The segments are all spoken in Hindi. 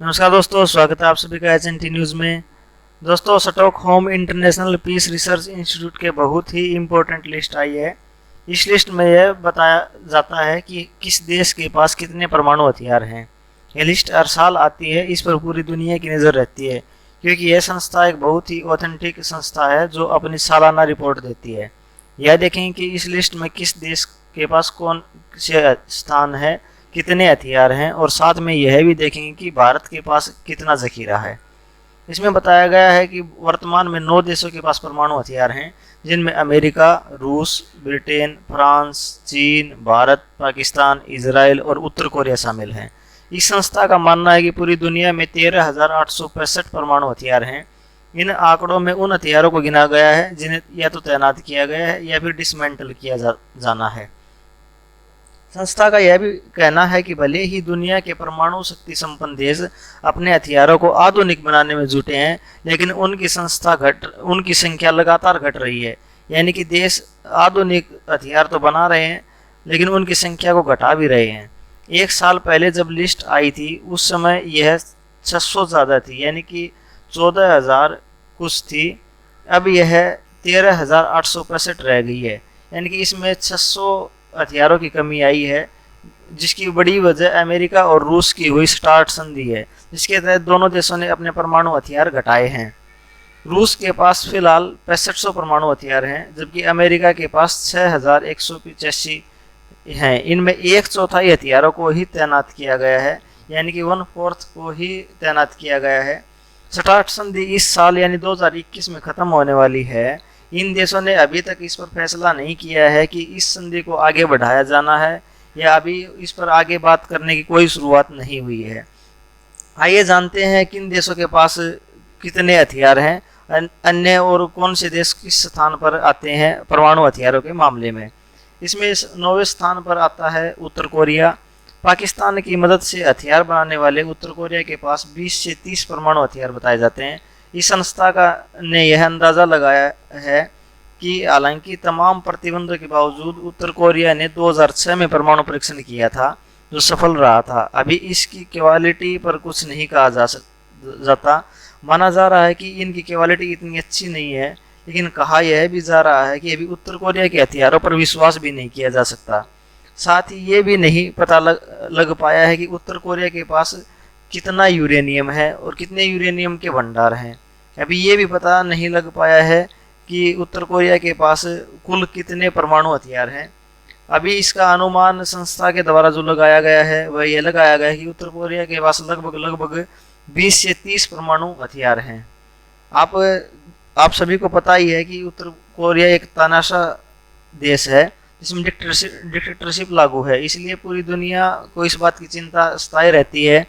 नमस्कार दोस्तों, स्वागत है आप सभी का HNT न्यूज़ में। दोस्तों, Stockholm International Peace Research Institute के बहुत ही इम्पोर्टेंट लिस्ट आई है। इस लिस्ट में यह बताया जाता है कि किस देश के पास कितने परमाणु हथियार हैं। यह लिस्ट हर साल आती है, इस पर पूरी दुनिया की नज़र रहती है क्योंकि यह संस्था एक बहुत ही ऑथेंटिक संस्था है जो अपनी सालाना रिपोर्ट देती है। यह देखें कि इस लिस्ट में किस देश के पास कौन से स्थान है, कितने हथियार हैं, और साथ में यह भी देखेंगे कि भारत के पास कितना जखीरा है। इसमें बताया गया है कि वर्तमान में 9 देशों के पास परमाणु हथियार हैं, जिनमें अमेरिका, रूस, ब्रिटेन, फ्रांस, चीन, भारत, पाकिस्तान, इजराइल और उत्तर कोरिया शामिल हैं। इस संस्था का मानना है कि पूरी दुनिया में 13,865 परमाणु हथियार हैं। इन आंकड़ों में उन हथियारों को गिना गया है जिन्हें या तो तैनात किया गया है या फिर डिसमेंटल किया जाना है। संस्था का यह भी कहना है कि भले ही दुनिया के परमाणु शक्ति संपन्न देश अपने हथियारों को आधुनिक बनाने में जुटे हैं, लेकिन उनकी संख्या लगातार घट रही है। यानी कि देश आधुनिक हथियार तो बना रहे हैं, लेकिन उनकी संख्या को घटा भी रहे हैं। एक साल पहले जब लिस्ट आई थी, उस समय यह 600 ज़्यादा थी, यानी कि 14,000 कुछ थी। अब यह 13,865 रह गई है, यानी कि इसमें 600 हथियारों की कमी आई है, जिसकी बड़ी वजह अमेरिका और रूस की हुई स्टार्ट संधि है, जिसके तहत दोनों देशों ने अपने परमाणु हथियार घटाए हैं। रूस के पास फिलहाल 6500 परमाणु हथियार हैं, जबकि अमेरिका के पास 6185 हैं। इनमें 1/4 हथियारों को ही तैनात किया गया है, यानी कि 1/4 को ही तैनात किया गया है। स्टार्ट संधि इस साल यानी 2021 में ख़त्म होने वाली है। इन देशों ने अभी तक इस पर फैसला नहीं किया है कि इस संधि को आगे बढ़ाया जाना है या अभी इस पर आगे बात करने की कोई शुरुआत नहीं हुई है। आइए जानते हैं किन देशों के पास कितने हथियार हैं, अन्य और कौन से देश किस स्थान पर आते हैं परमाणु हथियारों के मामले में। इसमें 9वें स्थान पर आता है उत्तर कोरिया। पाकिस्तान की मदद से हथियार बनाने वाले उत्तर कोरिया के पास 20 से 30 परमाणु हथियार बताए जाते हैं। इस संस्था ने यह अंदाज़ा लगाया है कि हालांकि तमाम प्रतिबंधों के बावजूद उत्तर कोरिया ने 2006 में परमाणु परीक्षण किया था, जो सफल रहा था। अभी इसकी क्वालिटी पर कुछ नहीं कहा जाता। माना जा रहा है कि इनकी क्वालिटी इतनी अच्छी नहीं है, लेकिन कहा यह भी जा रहा है कि अभी उत्तर कोरिया के हथियारों पर विश्वास भी नहीं किया जा सकता। साथ ही ये भी नहीं पता लग पाया है कि उत्तर कोरिया के पास कितना यूरेनियम है और कितने यूरेनियम के भंडार हैं। अभी ये भी पता नहीं लग पाया है कि उत्तर कोरिया के पास कुल कितने परमाणु हथियार हैं। अभी इसका अनुमान संस्था के द्वारा जो लगाया गया है वह यह लगाया गया है कि उत्तर कोरिया के पास लगभग 20 से 30 परमाणु हथियार हैं। आप सभी को पता ही है कि उत्तर कोरिया एक तानाशाह देश है जिसमें डिक्टेटरशिप लागू है, इसलिए पूरी दुनिया को इस बात की चिंता सताए रहती है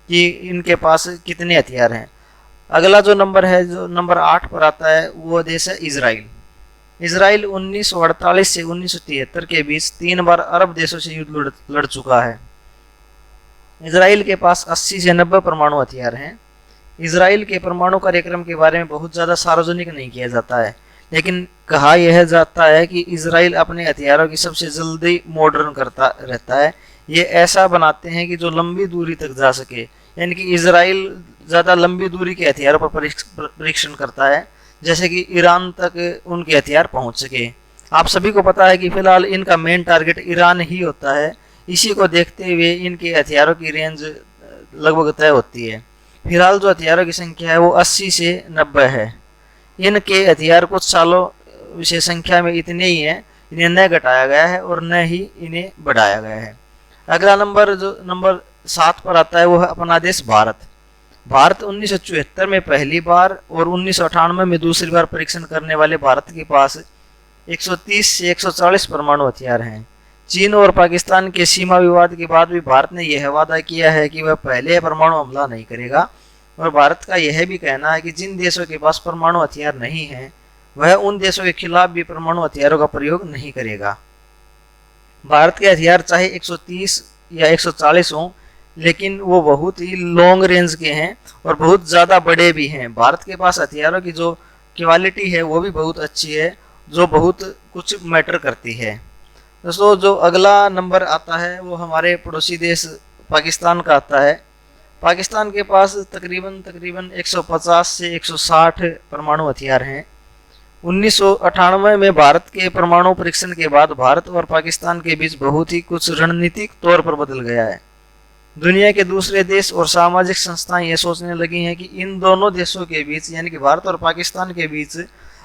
कि इनके पास कितने हथियार हैं। अगला जो नंबर है, जो नंबर 8 पर आता है, वो देश है इजराइल। इजराइल 1948 से 1973 के बीच 3 बार अरब देशों से युद्ध लड़ चुका है। इजराइल के पास 80 से 90 परमाणु हथियार हैं। इजराइल के परमाणु कार्यक्रम के बारे में बहुत ज़्यादा सार्वजनिक नहीं किया जाता है, लेकिन कहा यह जाता है कि इजराइल अपने हथियारों की सबसे जल्दी मॉडर्न करता रहता है। ये ऐसा बनाते हैं कि जो लंबी दूरी तक जा सके, यानी कि इजराइल ज़्यादा लंबी दूरी के हथियारों पर परीक्षण करता है, जैसे कि ईरान तक उनके हथियार पहुंच सके। आप सभी को पता है कि फिलहाल इनका मेन टारगेट ईरान ही होता है। इसी को देखते हुए इनके हथियारों की रेंज लगभग तय होती है। फिलहाल जो हथियारों की संख्या है वो 80 से 90 है। इनके हथियार कुछ सालों से संख्या में इतने ही हैं, इन्हें न घटाया गया है और न ही इन्हें बढ़ाया गया है। अगला नंबर जो नंबर 7 पर आता है वो है अपना देश भारत। भारत 1974 में पहली बार और 1998 में दूसरी बार परीक्षण करने वाले भारत के पास 130 से 140 परमाणु हथियार हैं। चीन और पाकिस्तान के सीमा विवाद के बाद भी भारत ने यह वादा किया है कि वह पहले परमाणु हमला नहीं करेगा, और भारत का यह भी कहना है कि जिन देशों के पास परमाणु हथियार नहीं हैं वह उन देशों के खिलाफ भी परमाणु हथियारों का प्रयोग नहीं करेगा। भारत के हथियार चाहे 130 या 140 हों, लेकिन वो बहुत ही लॉन्ग रेंज के हैं और बहुत ज़्यादा बड़े भी हैं। भारत के पास हथियारों की जो क्वालिटी है वो भी बहुत अच्छी है, जो बहुत कुछ मैटर करती है। दोस्तों, जो अगला नंबर आता है वो हमारे पड़ोसी देश पाकिस्तान का आता है। पाकिस्तान के पास तकरीबन 150 से 160 परमाणु हथियार हैं। 1998 में भारत के परमाणु परीक्षण के बाद भारत और पाकिस्तान के बीच बहुत ही कुछ रणनीतिक तौर पर बदल गया है। दुनिया के दूसरे देश और सामाजिक संस्थाएं ये सोचने लगी हैं कि इन दोनों देशों के बीच यानी कि भारत और पाकिस्तान के बीच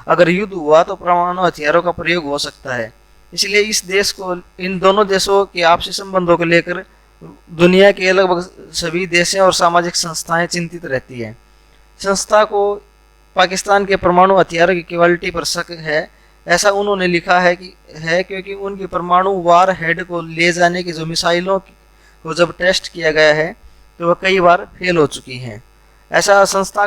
अगर युद्ध हुआ तो परमाणु हथियारों का प्रयोग हो सकता है। इसलिए इन दोनों देशों के आपसी संबंधों को लेकर दुनिया के लगभग सभी देशें और सामाजिक संस्थाएं चिंतित रहती हैं। संस्था को पाकिस्तान के परमाणु हथियारों की क्वालिटी पर शक है। ऐसा उन्होंने लिखा है क्योंकि उनकी परमाणु वार हेड को ले जाने की जो मिसाइलों को जब टेस्ट किया गया है तो वह कई बार फेल हो चुकी हैं। ऐसा संस्था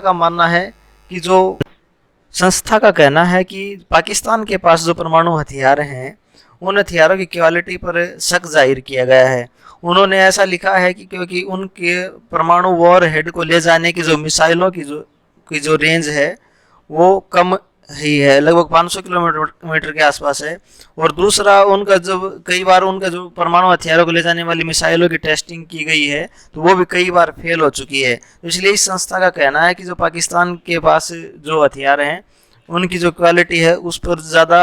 का कहना है कि पाकिस्तान के पास जो परमाणु हथियार हैं उन हथियारों की क्वालिटी पर शक जाहिर किया गया है। उन्होंने ऐसा लिखा है कि क्योंकि उनके परमाणु वॉर हेड को ले जाने की जो मिसाइलों की जो रेंज है वो कम ही है, लगभग 500 किलोमीटर के आसपास है। और दूसरा, कई बार उनका जो परमाणु हथियारों को ले जाने वाली मिसाइलों की टेस्टिंग की गई है तो वो भी कई बार फेल हो चुकी है। तो इसलिए इस संस्था का कहना है कि जो पाकिस्तान के पास जो हथियार हैं उनकी जो क्वालिटी है उस पर ज़्यादा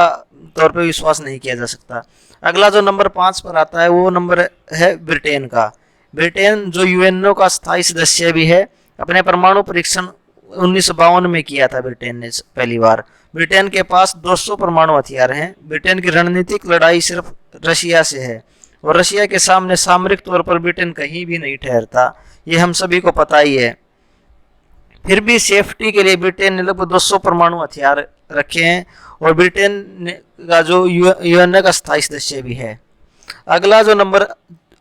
तौर पे विश्वास नहीं किया जा सकता। अगला जो नंबर 5 पर आता है वो नंबर है ब्रिटेन का। ब्रिटेन जो यूएनओ का स्थायी सदस्य भी है, अपने परमाणु परीक्षण 1952 में किया था ब्रिटेन ने पहली बार। ब्रिटेन के पास 200 परमाणु हथियार हैं। ब्रिटेन की रणनीतिक लड़ाई सिर्फ रशिया से है और रशिया के सामने सामरिक तौर पर ब्रिटेन कहीं भी नहीं ठहरता, ये हम सभी को पता ही है। फिर भी सेफ्टी के लिए ब्रिटेन ने लगभग 200 परमाणु हथियार रखे हैं और ब्रिटेन का जो यूएनओ का स्थायी सदस्य भी है। अगला जो नंबर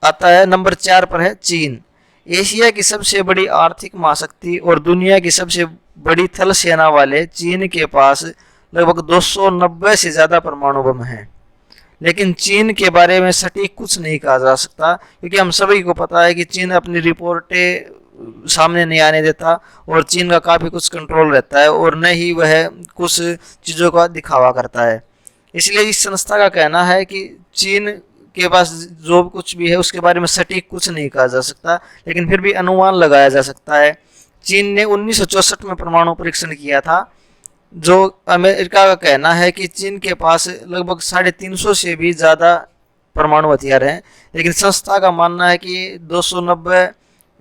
आता है नंबर 4 पर है चीन। एशिया की सबसे बड़ी आर्थिक महाशक्ति और दुनिया की सबसे बड़ी थल सेना वाले चीन के पास लगभग 290 से ज़्यादा परमाणु बम हैं। लेकिन चीन के बारे में सटीक कुछ नहीं कहा जा सकता क्योंकि हम सभी को पता है कि चीन अपनी रिपोर्टें सामने नहीं आने देता और चीन का काफ़ी कुछ कंट्रोल रहता है और न ही वह कुछ चीज़ों का दिखावा करता है। इसलिए इस संस्था का कहना है कि चीन के पास जो कुछ भी है उसके बारे में सटीक कुछ नहीं कहा जा सकता, लेकिन फिर भी अनुमान लगाया जा सकता है। चीन ने 1964 में परमाणु परीक्षण किया था। जो अमेरिका का कहना है कि चीन के पास लगभग 350 से भी ज़्यादा परमाणु हथियार हैं, लेकिन संस्था का मानना है कि 290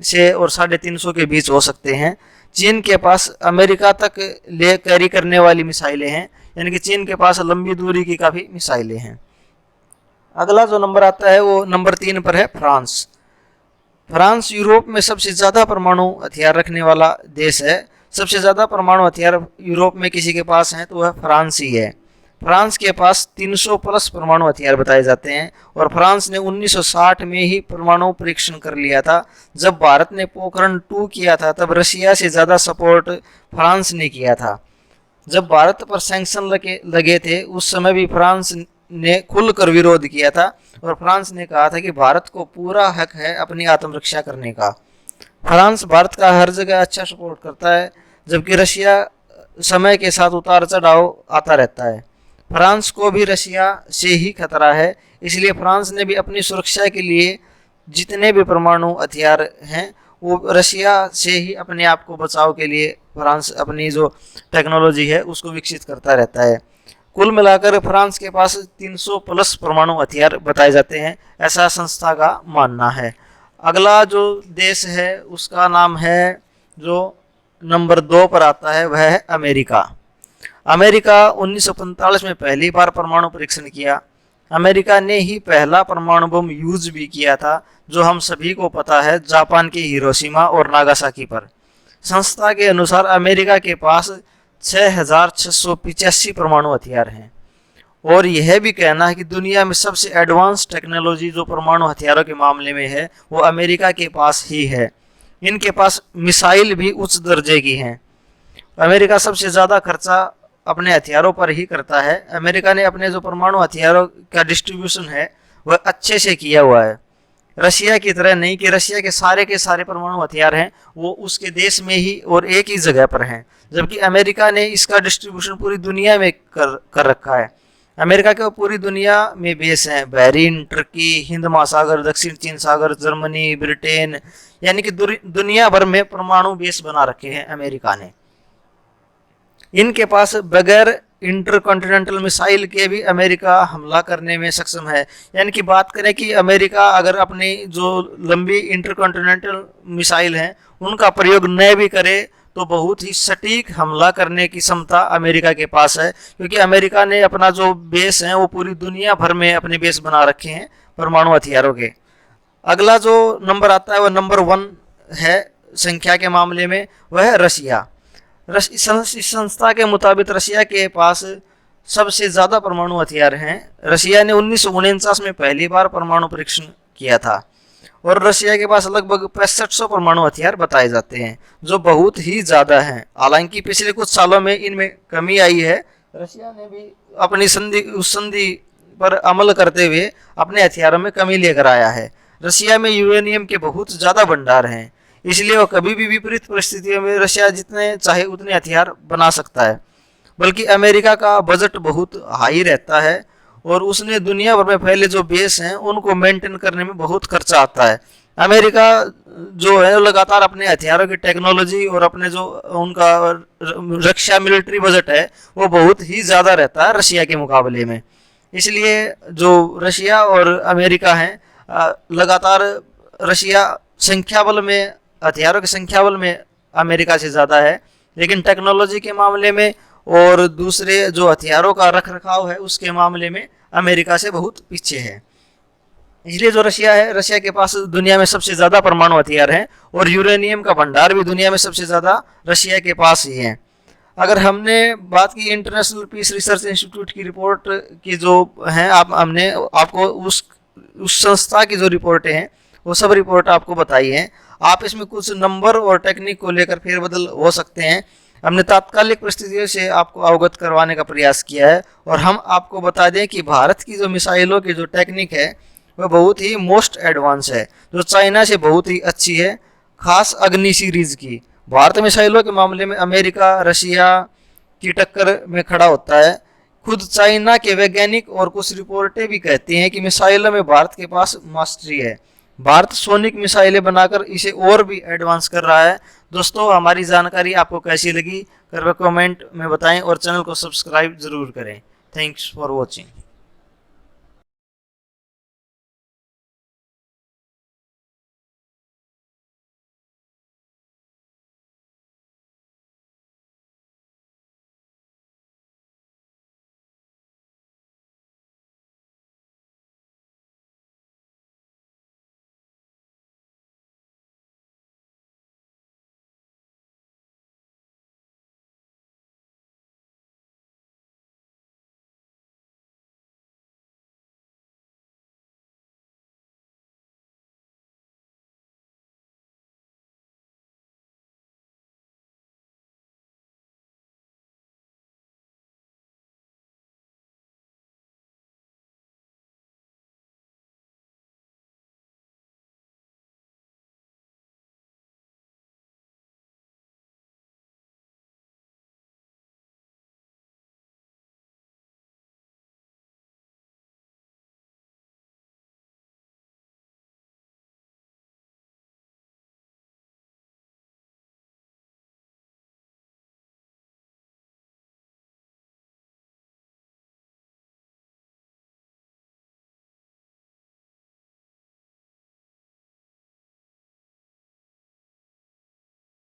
से और 350 के बीच हो सकते हैं। चीन के पास अमेरिका तक ले कैरी करने वाली मिसाइलें हैं, यानी कि चीन के पास लंबी दूरी की काफ़ी मिसाइलें हैं। अगला जो नंबर आता है वो नंबर 3 पर है फ्रांस। फ्रांस यूरोप में सबसे ज़्यादा परमाणु हथियार रखने वाला देश है। सबसे ज़्यादा परमाणु हथियार यूरोप में किसी के पास हैं तो वह फ्रांस ही है। फ्रांस के पास 300 प्लस परमाणु हथियार बताए जाते हैं और फ्रांस ने 1960 में ही परमाणु परीक्षण कर लिया था। जब भारत ने पोखरण 2 किया था तब रशिया से ज़्यादा सपोर्ट फ्रांस ने किया था। जब भारत पर सैंक्शन लगे थे उस समय भी फ्रांस ने खुलकर विरोध किया था और फ्रांस ने कहा था कि भारत को पूरा हक है अपनी आत्मरक्षा करने का। फ्रांस भारत का हर जगह अच्छा सपोर्ट करता है, जबकि रशिया समय के साथ उतार चढ़ाव आता रहता है। फ्रांस को भी रशिया से ही खतरा है, इसलिए फ्रांस ने भी अपनी सुरक्षा के लिए जितने भी परमाणु हथियार हैं वो रशिया से ही अपने आप को बचाव के लिए फ्रांस अपनी जो टेक्नोलॉजी है उसको विकसित करता रहता है। कुल मिलाकर फ्रांस के पास 300 प्लस परमाणु हथियार बताए जाते हैं, ऐसा संस्था का मानना है। अगला जो देश है उसका नाम है, जो नंबर 2 पर आता है, वह है अमेरिका। अमेरिका 1945 में पहली बार परमाणु परीक्षण किया। अमेरिका ने ही पहला परमाणु बम यूज भी किया था, जो हम सभी को पता है, जापान के हिरोशिमा और नागासाकी पर। संस्था के अनुसार अमेरिका के पास 6,685 परमाणु हथियार हैं और यह भी कहना है कि दुनिया में सबसे एडवांस टेक्नोलॉजी जो परमाणु हथियारों के मामले में है वो अमेरिका के पास ही है। इनके पास मिसाइल भी उच्च दर्जे की हैं। अमेरिका सबसे ज़्यादा खर्चा अपने हथियारों पर ही करता है। अमेरिका ने अपने जो परमाणु हथियारों का डिस्ट्रीब्यूशन है वह अच्छे से किया हुआ है। रशिया की तरह नहीं कि रशिया के सारे परमाणु हथियार हैं वो उसके देश में ही और एक ही जगह पर हैं, जबकि अमेरिका ने इसका डिस्ट्रीब्यूशन पूरी दुनिया में कर रखा है। अमेरिका के पूरी दुनिया में बेस हैं, बहरीन, तुर्की, हिंद महासागर, दक्षिण चीन सागर, जर्मनी, ब्रिटेन, यानी कि दुनिया भर में परमाणु बेस बना रखे हैं अमेरिका ने। इनके पास बगैर इंटरकॉन्टिनेंटल मिसाइल के भी अमेरिका हमला करने में सक्षम है। यानी कि बात करें कि अमेरिका अगर अपनी जो लंबी इंटरकॉन्टिनेंटल मिसाइल हैं उनका प्रयोग न भी करे तो बहुत ही सटीक हमला करने की क्षमता अमेरिका के पास है, क्योंकि अमेरिका ने अपना जो बेस है वो पूरी दुनिया भर में अपने बेस बना रखे हैं परमाणु हथियारों के। अगला जो नंबर आता है वह नंबर 1 है संख्या के मामले में, वह है रशिया। इस संस्था के मुताबिक रशिया के पास सबसे ज़्यादा परमाणु हथियार हैं। रशिया ने 1949 में पहली बार परमाणु परीक्षण किया था और रशिया के पास लगभग 6500 परमाणु हथियार बताए जाते हैं, जो बहुत ही ज़्यादा हैं। हालांकि पिछले कुछ सालों में इनमें कमी आई है। रशिया ने भी अपनी संधि पर अमल करते हुए अपने हथियारों में कमी लेकर आया है। रशिया में यूरेनियम के बहुत ज़्यादा भंडार हैं, इसलिए वो कभी भी विपरीत परिस्थितियों में रशिया जितने चाहे उतने हथियार बना सकता है। बल्कि अमेरिका का बजट बहुत हाई रहता है और उसने दुनिया भर में फैले जो बेस हैं उनको मेंटेन करने में बहुत खर्चा आता है। अमेरिका जो है लगातार अपने हथियारों की टेक्नोलॉजी और अपने जो उनका रक्षा मिलिट्री बजट है वो बहुत ही ज़्यादा रहता है रशिया के मुकाबले में। इसलिए जो रशिया और अमेरिका हैं, लगातार रशिया संख्या बल में, हथियारों की संख्या बल में अमेरिका से ज़्यादा है, लेकिन टेक्नोलॉजी के मामले में और दूसरे जो हथियारों का रख रखाव है उसके मामले में अमेरिका से बहुत पीछे है। इसलिए जो रशिया है, रशिया के पास दुनिया में सबसे ज़्यादा परमाणु हथियार हैं और यूरेनियम का भंडार भी दुनिया में सबसे ज़्यादा रशिया के पास ही है। अगर हमने बात की इंटरनेशनल पीस रिसर्च इंस्टीट्यूट की रिपोर्ट की जो हैं, हमने आपको उस संस्था की जो रिपोर्टें हैं वो सब रिपोर्ट आपको बताई हैं। आप इसमें कुछ नंबर और टेक्निक को लेकर फेरबदल हो सकते हैं। हमने तात्कालिक परिस्थितियों से आपको अवगत करवाने का प्रयास किया है और हम आपको बता दें कि भारत की जो मिसाइलों की जो टेक्निक है वह बहुत ही मोस्ट एडवांस है, जो चाइना से बहुत ही अच्छी है, खास अग्नि सीरीज की। भारत मिसाइलों के मामले में अमेरिका रशिया की टक्कर में खड़ा होता है। खुद चाइना के वैज्ञानिक और कुछ रिपोर्टें भी कहती हैं कि मिसाइलों में भारत के पास मास्टरी है। भारत सोनिक मिसाइलें बनाकर इसे और भी एडवांस कर रहा है। दोस्तों, हमारी जानकारी आपको कैसी लगी कृपया कमेंट में बताएं और चैनल को सब्सक्राइब जरूर करें। Thanks for watching.